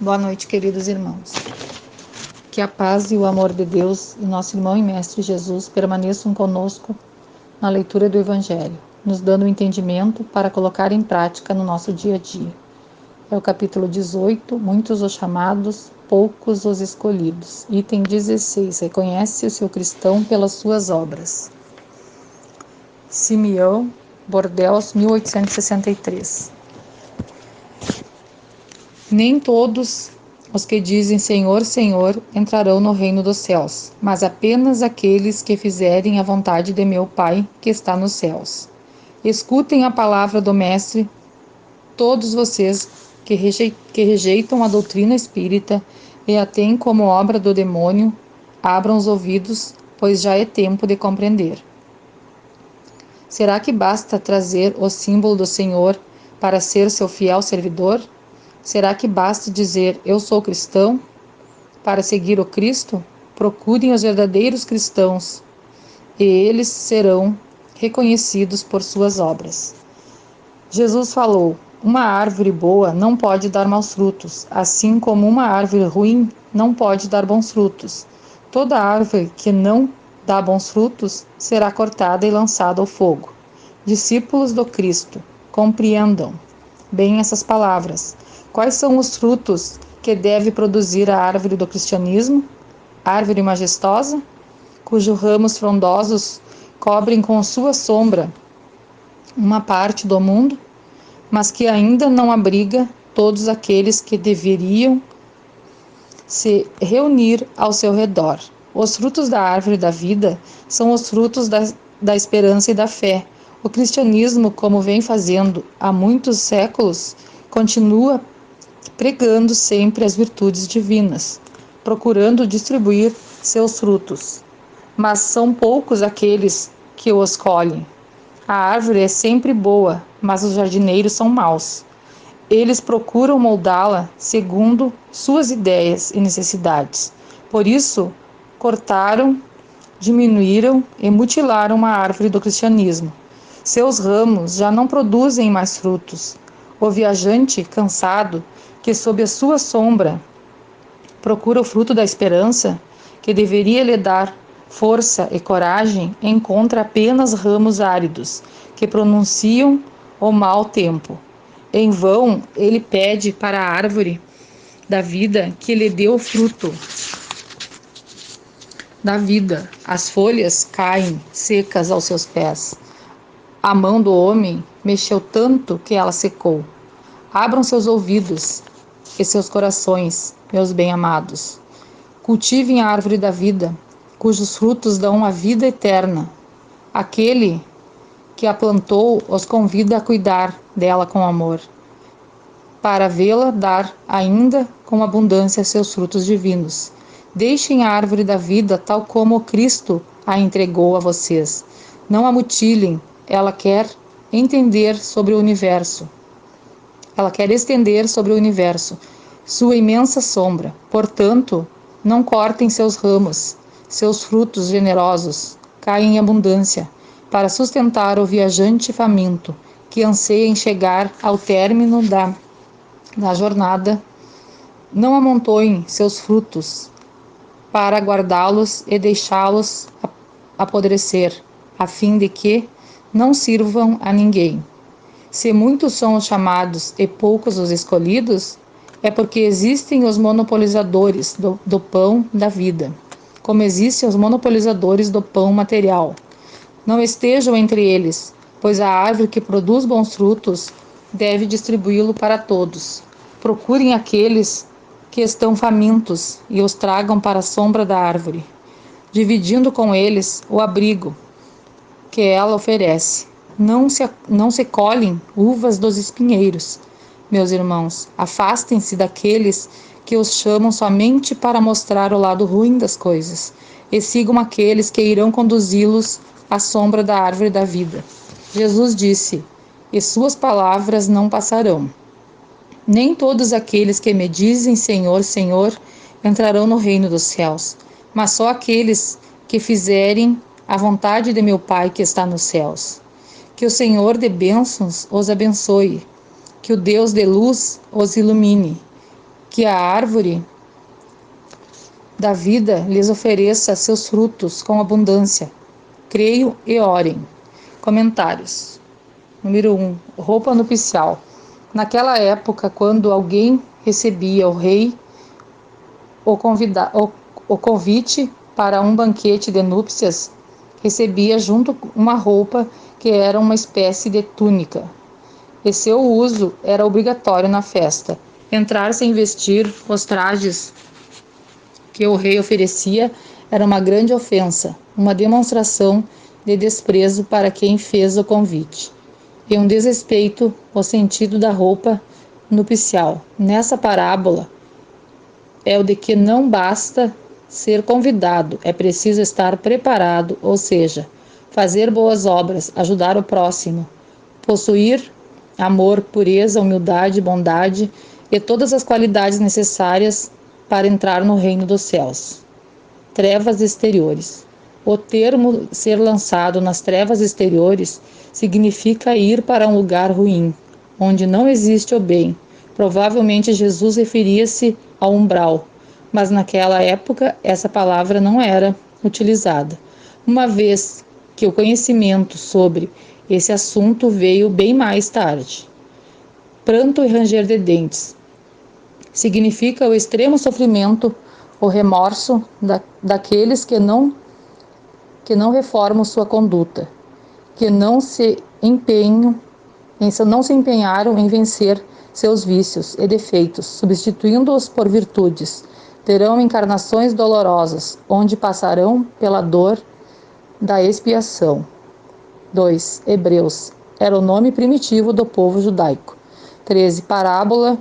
Boa noite, queridos irmãos. Que a paz e o amor de Deus e nosso irmão e mestre Jesus permaneçam conosco na leitura do Evangelho, nos dando o entendimento para colocar em prática no nosso dia a dia. É o capítulo 18, muitos os chamados, poucos os escolhidos. Item 16, reconhece o seu cristão pelas suas obras. Simeão, Bordeaux, 1863. Nem todos os que dizem Senhor, Senhor, entrarão no reino dos céus, mas apenas aqueles que fizerem a vontade de meu Pai que está nos céus. Escutem a palavra do Mestre, todos vocês que rejeitam a doutrina espírita e a têm como obra do demônio, abram os ouvidos, pois já é tempo de compreender. Será que basta trazer o símbolo do Senhor para ser seu fiel servidor? Será que basta dizer, eu sou cristão, para seguir o Cristo? Procurem os verdadeiros cristãos, e eles serão reconhecidos por suas obras. Jesus falou, uma árvore boa não pode dar maus frutos, assim como uma árvore ruim não pode dar bons frutos. Toda árvore que não dá bons frutos será cortada e lançada ao fogo. Discípulos do Cristo, compreendam bem essas palavras. Quais são os frutos que deve produzir a árvore do cristianismo? Árvore majestosa, cujos ramos frondosos cobrem com sua sombra uma parte do mundo, mas que ainda não abriga todos aqueles que deveriam se reunir ao seu redor. Os frutos da árvore da vida são os frutos da esperança e da fé. O cristianismo, como vem fazendo há muitos séculos, continua pregando sempre as virtudes divinas, procurando distribuir seus frutos. Mas são poucos aqueles que o escolhem. A árvore é sempre boa, mas os jardineiros são maus. Eles procuram moldá-la segundo suas ideias e necessidades. Por isso, cortaram, diminuíram e mutilaram a árvore do cristianismo. Seus ramos já não produzem mais frutos. O viajante, cansado, que sob a sua sombra procura o fruto da esperança, que deveria lhe dar força e coragem, encontra apenas ramos áridos, que pronunciam o mau tempo. Em vão, ele pede para a árvore da vida que lhe dê o fruto da vida. As folhas caem secas aos seus pés. A mão do homem mexeu tanto que ela secou. Abram seus ouvidos e seus corações, meus bem-amados. Cultivem a árvore da vida, cujos frutos dão a vida eterna. Aquele que a plantou os convida a cuidar dela com amor, para vê-la dar ainda com abundância seus frutos divinos. Deixem a árvore da vida tal como Cristo a entregou a vocês. Não a mutilem, ela quer entender sobre o universo. Ela quer estender sobre o universo sua imensa sombra. Portanto, não cortem seus ramos, seus frutos generosos caem em abundância, para sustentar o viajante faminto, que anseia em chegar ao término da jornada. Não amontoem seus frutos para guardá-los e deixá-los apodrecer, a fim de que não sirvam a ninguém. Se muitos são os chamados e poucos os escolhidos, é porque existem os monopolizadores do pão da vida, como existem os monopolizadores do pão material. Não estejam entre eles, pois a árvore que produz bons frutos deve distribuí-lo para todos. Procurem aqueles que estão famintos e os tragam para a sombra da árvore, dividindo com eles o abrigo que ela oferece. Não se colhem uvas dos espinheiros. Meus irmãos, afastem-se daqueles que os chamam somente para mostrar o lado ruim das coisas, e sigam aqueles que irão conduzi-los à sombra da árvore da vida. Jesus disse, e suas palavras não passarão. Nem todos aqueles que me dizem Senhor, Senhor, entrarão no reino dos céus, mas só aqueles que fizerem a vontade de meu Pai que está nos céus. Que o Senhor de bênçãos os abençoe, que o Deus de luz os ilumine, que a árvore da vida lhes ofereça seus frutos com abundância. Creio e orem. Comentários. Número 1. Roupa nupcial. Naquela época, quando alguém recebia o rei o convite para um banquete de núpcias, recebia junto uma roupa que era uma espécie de túnica, e seu uso era obrigatório na festa. Entrar sem vestir os trajes que o rei oferecia era uma grande ofensa, uma demonstração de desprezo para quem fez o convite, e um desrespeito ao sentido da roupa nupcial. Nessa parábola, é o de que não basta ser convidado, é preciso estar preparado, ou seja, fazer boas obras, ajudar o próximo, possuir amor, pureza, humildade, bondade e todas as qualidades necessárias para entrar no reino dos céus. Trevas exteriores. O termo ser lançado nas trevas exteriores significa ir para um lugar ruim, onde não existe o bem. Provavelmente Jesus referia-se ao umbral, mas naquela época essa palavra não era utilizada, uma vez que o conhecimento sobre esse assunto veio bem mais tarde. Pranto e ranger de dentes significa o extremo sofrimento, o remorso daqueles que não reformam sua conduta, que não se empenharam em vencer seus vícios e defeitos, substituindo-os por virtudes. Terão encarnações dolorosas, onde passarão pela dor da expiação. 2. Hebreus. Era o nome primitivo do povo judaico. 13. Parábola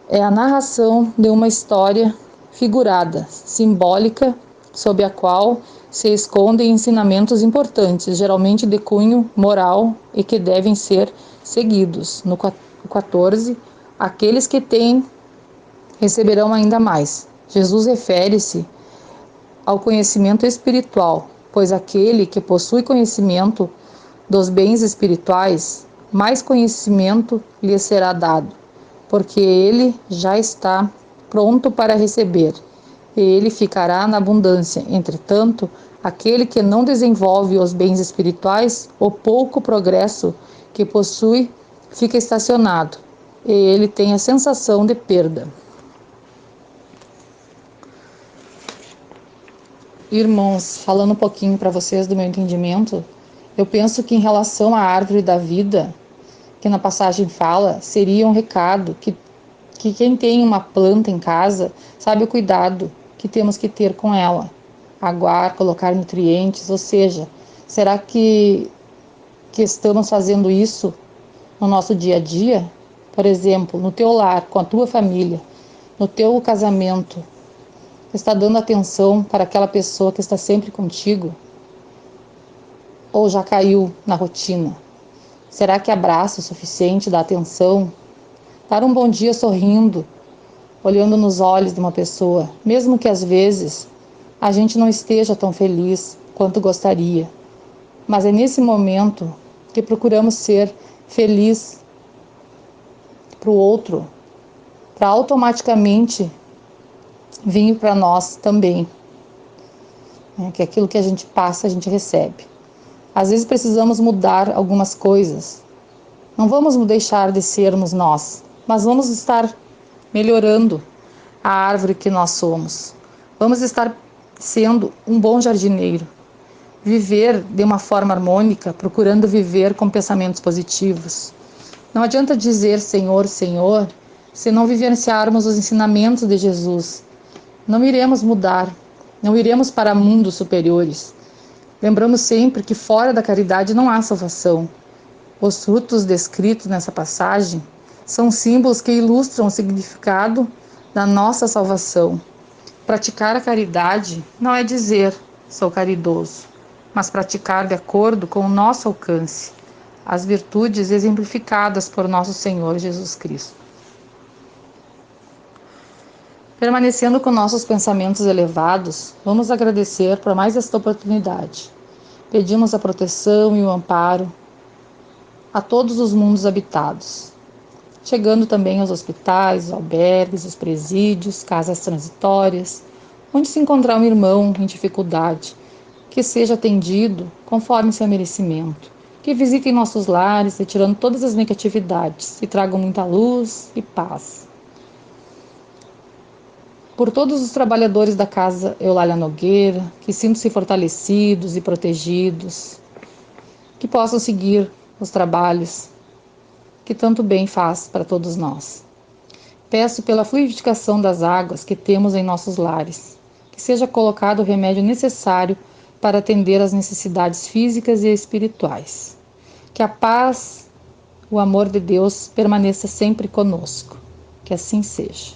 é a narração de uma história figurada, simbólica, sob a qual se escondem ensinamentos importantes, geralmente de cunho moral e que devem ser seguidos. No 14, aqueles que têm receberão ainda mais. Jesus refere-se ao conhecimento espiritual, pois aquele que possui conhecimento dos bens espirituais, mais conhecimento lhe será dado, porque ele já está pronto para receber, e ele ficará na abundância. Entretanto, aquele que não desenvolve os bens espirituais, o pouco progresso que possui fica estacionado, e ele tem a sensação de perda. Irmãos, falando um pouquinho para vocês do meu entendimento, eu penso que em relação à árvore da vida, que na passagem fala, seria um recado que quem tem uma planta em casa sabe o cuidado que temos que ter com ela. Aguar, colocar nutrientes, ou seja, será que estamos fazendo isso no nosso dia a dia? Por exemplo, no teu lar, com a tua família, no teu casamento, está dando atenção para aquela pessoa que está sempre contigo? Ou já caiu na rotina? Será que abraça o suficiente, dá atenção? Dar um bom dia sorrindo, olhando nos olhos de uma pessoa, mesmo que às vezes a gente não esteja tão feliz quanto gostaria. Mas é nesse momento que procuramos ser feliz para o outro, para automaticamente vir para nós também. Que aquilo que a gente passa, a gente recebe. Às vezes precisamos mudar algumas coisas. Não vamos deixar de sermos nós, mas vamos estar melhorando a árvore que nós somos. Vamos estar sendo um bom jardineiro. Viver de uma forma harmônica, procurando viver com pensamentos positivos. Não adianta dizer Senhor, Senhor, se não vivenciarmos os ensinamentos de Jesus. Não iremos mudar, não iremos para mundos superiores. Lembramos sempre que fora da caridade não há salvação. Os frutos descritos nessa passagem são símbolos que ilustram o significado da nossa salvação. Praticar a caridade não é dizer sou caridoso, mas praticar de acordo com o nosso alcance as virtudes exemplificadas por nosso Senhor Jesus Cristo. Permanecendo com nossos pensamentos elevados, vamos agradecer por mais esta oportunidade. Pedimos a proteção e o amparo a todos os mundos habitados. chegando também aos hospitais, os albergues, os presídios, casas transitórias, onde se encontrar um irmão em dificuldade, que seja atendido conforme seu merecimento, que visitem nossos lares, retirando todas as negatividades e tragam muita luz e paz. Por todos os trabalhadores da Casa Eulália Nogueira, que sintam-se fortalecidos e protegidos, que possam seguir os trabalhos que tanto bem faz para todos nós. Peço pela fluidificação das águas que temos em nossos lares, que seja colocado o remédio necessário para atender às necessidades físicas e espirituais. Que a paz, o amor de Deus permaneça sempre conosco. Que assim seja.